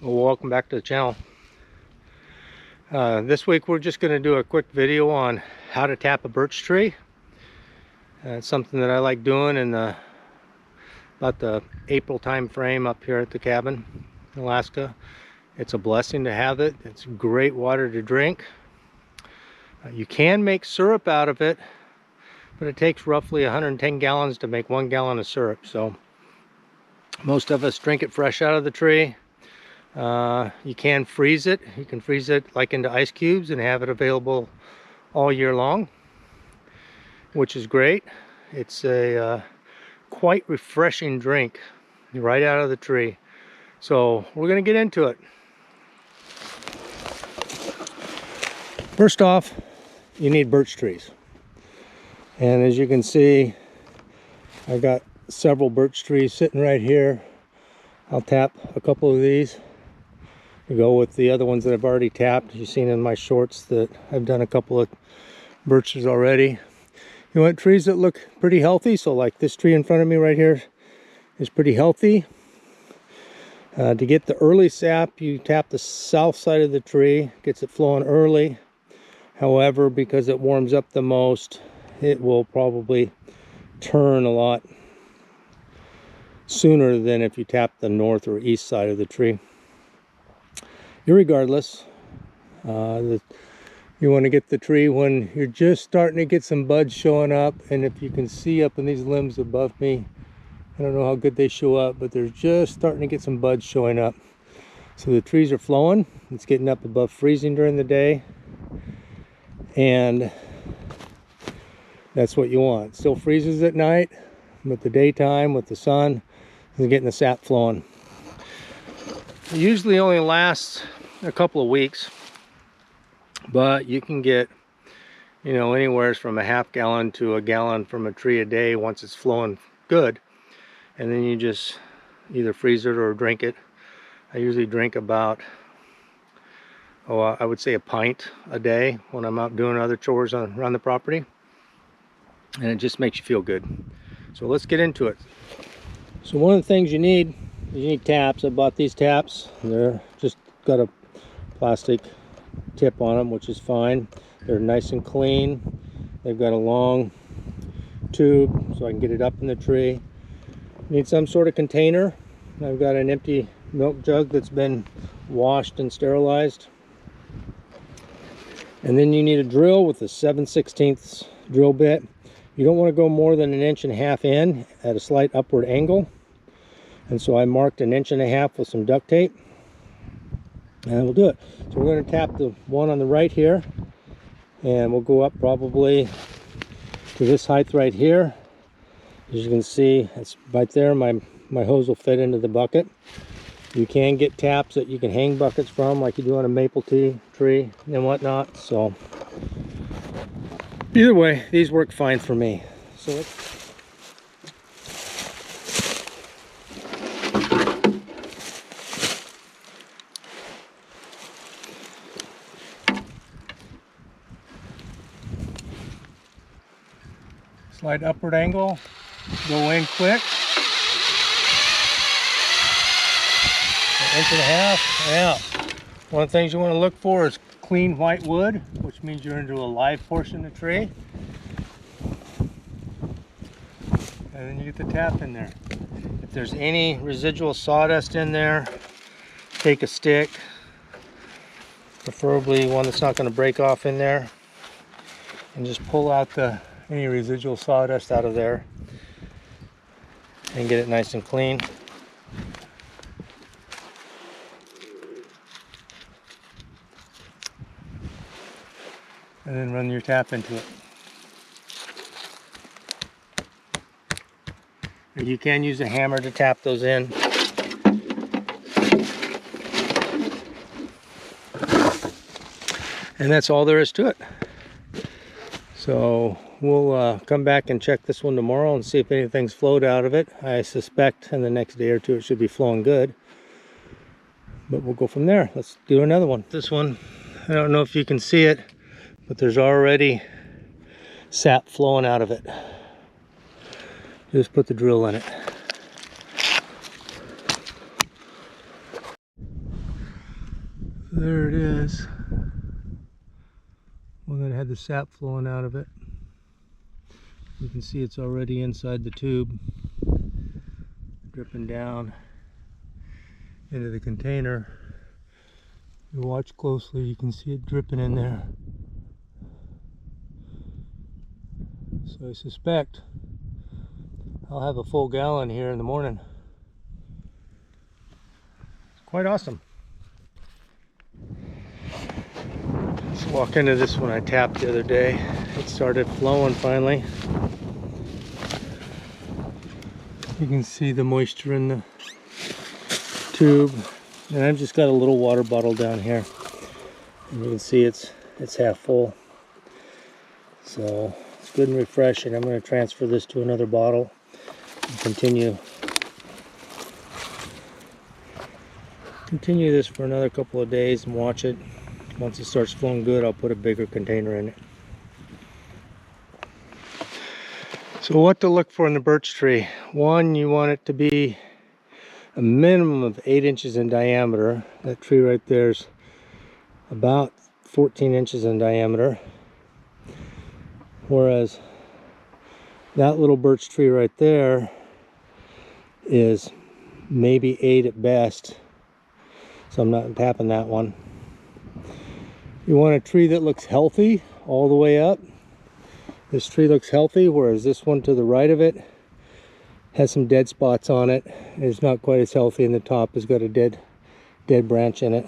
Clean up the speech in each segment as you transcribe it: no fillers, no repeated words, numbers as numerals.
Well, welcome back to the channel. This week we're just going to do a quick video on how to tap a birch tree. It's something that I like doing in about the April time frame up here at the cabin in Alaska. It's a blessing to have it. It's great water to drink. You can make syrup out of it, but it takes roughly 110 gallons to make 1 gallon of syrup. So most of us drink it fresh out of the tree. You can freeze it. You can freeze it like into ice cubes and have it available all year long, which is great. It's a quite refreshing drink right out of the tree. So we're going to get into it. First off, you need birch trees. And as you can see, I got several birch trees sitting right here. I'll tap a couple of these to go with the other ones that I've already tapped. You've seen in my shorts that I've done a couple of birches already. You want trees that look pretty healthy, so like this tree in front of me right here is pretty healthy. To get the early sap, you tap the south side of the tree, gets it flowing early. However, because it warms up the most, it will probably turn a lot sooner than if you tap the north or east side of the tree. Irregardless, you want to get the tree when you're just starting to get some buds showing up. And if you can see up in these limbs above me, I don't know how good they show up, but they're just starting to get some buds showing up. So the trees are flowing. It's getting up above freezing during the day, and that's what you want. It still freezes at night, but the daytime with the sun is getting the sap flowing. It usually only lasts a couple of weeks, but you can get, anywhere from a half gallon to a gallon from a tree a day once it's flowing good. And then you just either freeze it or drink it. I usually drink about, I would say a pint a day when I'm out doing other chores around the property. And it just makes you feel good. So let's get into it. So one of the things you need taps. I bought these taps. They're just got a plastic tip on them, which is fine. They're nice and clean. They've got a long tube so I can get it up in the tree. Need some sort of container. I've got an empty milk jug that's been washed and sterilized. And then you need a drill with a 7/16 drill bit. You don't want to go more than 1.5 inches in at a slight upward angle. And so I marked 1.5 inches with some duct tape, and we'll do it. So we're going to tap the one on the right here, and we'll go up probably to this height right here. As you can see, it's right there. My hose will fit into the bucket. You can get taps that you can hang buckets from, like you do on a maple tree and whatnot. So either way, these work fine for me. So let's slight upward angle, go in quick. 1.5 inches, yeah. One of the things you want to look for is clean white wood, which means you're into a live portion of the tree. And then you get the tap in there. If there's any residual sawdust in there, take a stick, preferably one that's not going to break off in there, and just pull out any residual sawdust out of there and get it nice and clean. And then run your tap into it. You can use a hammer to tap those in. And that's all there is to it. So we'll come back and check this one tomorrow and see if anything's flowed out of it. I suspect in the next day or two it should be flowing good. But we'll go from there. Let's do another one. This one, I don't know if you can see it, but there's already sap flowing out of it. Just put the drill in it. There it is. One that had the sap flowing out of it. You can see it's already inside the tube, dripping down into the container. If you watch closely, you can see it dripping in there. So I suspect I'll have a full gallon here in the morning. It's quite awesome. Let's walk into this one I tapped the other day. It started flowing finally. You can see the moisture in the tube. And I've just got a little water bottle down here. And you can see it's half full. So it's good and refreshing. I'm going to transfer this to another bottle and continue this for another couple of days and watch it. Once it starts flowing good, I'll put a bigger container in it. So what to look for in the birch tree? One, you want it to be a minimum of 8 inches in diameter. That tree right there is about 14 inches in diameter. Whereas that little birch tree right there is maybe 8 at best. So I'm not tapping that one. You want a tree that looks healthy all the way up. This tree looks healthy, whereas this one to the right of it has some dead spots on it. It's not quite as healthy, and the top has got a dead branch in it.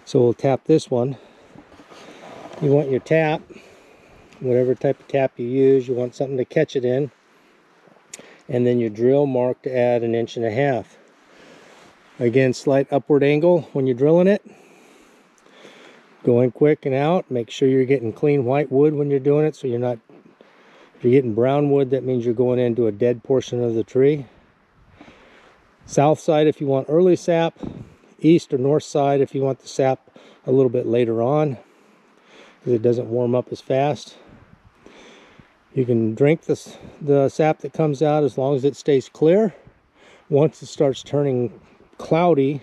So we'll tap this one. You want your tap, whatever type of tap you use, you want something to catch it in. And then your drill mark to add 1.5 inches. Again, slight upward angle when you're drilling it. Going quick and out. Make sure you're getting clean white wood when you're doing it, so you're not, if you're getting brown wood, that means you're going into a dead portion of the tree. South side if you want early sap, east or north side if you want the sap a little bit later on, because it doesn't warm up as fast. You can drink the sap that comes out as long as it stays clear. Once it starts turning cloudy,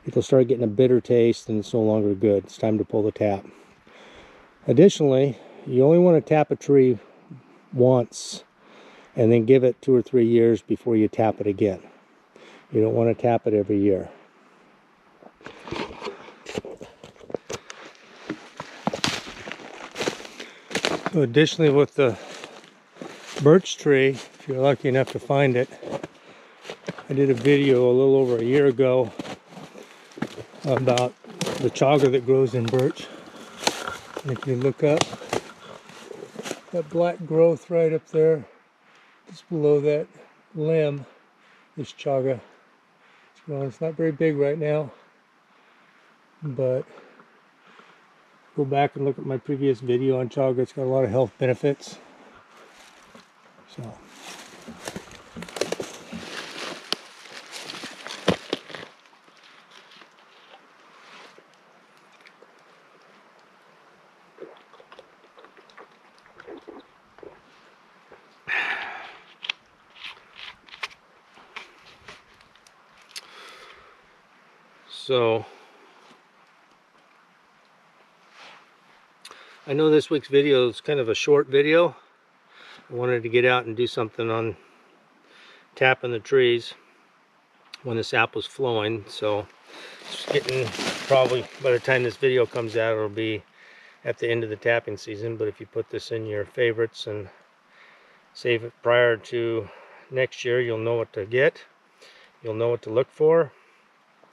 it'll start getting a bitter taste and it's no longer good. It's time to pull the tap. Additionally, you only want to tap a tree once and then give it 2 or 3 years before you tap it again. You don't want to tap it every year. So additionally, with the birch tree, if you're lucky enough to find it, I did a video a little over a year ago about the chaga that grows in birch. And if you look up, that black growth right up there, just below that limb, is chaga. It's growing. It's not very big right now, but go back and look at my previous video on chaga. It's got a lot of health benefits. So. So, I know this week's video is kind of a short video. I wanted to get out and do something on tapping the trees when the sap was flowing. So, it's getting, probably by the time this video comes out, it'll be at the end of the tapping season. But if you put this in your favorites and save it prior to next year, you'll know what to get. You'll know what to look for.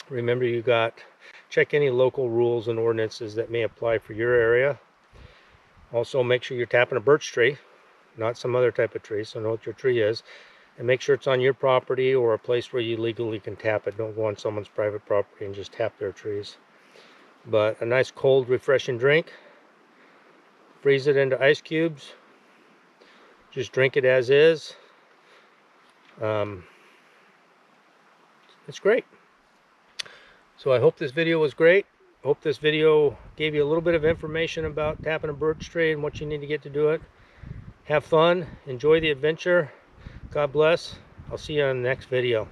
Remember, you got, check any local rules and ordinances that may apply for your area. Also, make sure you're tapping a birch tree, not some other type of tree, so know what your tree is. And make sure it's on your property or a place where you legally can tap it. Don't go on someone's private property and just tap their trees. But a nice cold, refreshing drink. Freeze it into ice cubes. Just drink it as is. It's great. So I hope this video was great. I hope this video gave you a little bit of information about tapping a birch tree and what you need to get to do it. Have fun. Enjoy the adventure. God bless. I'll see you on the next video.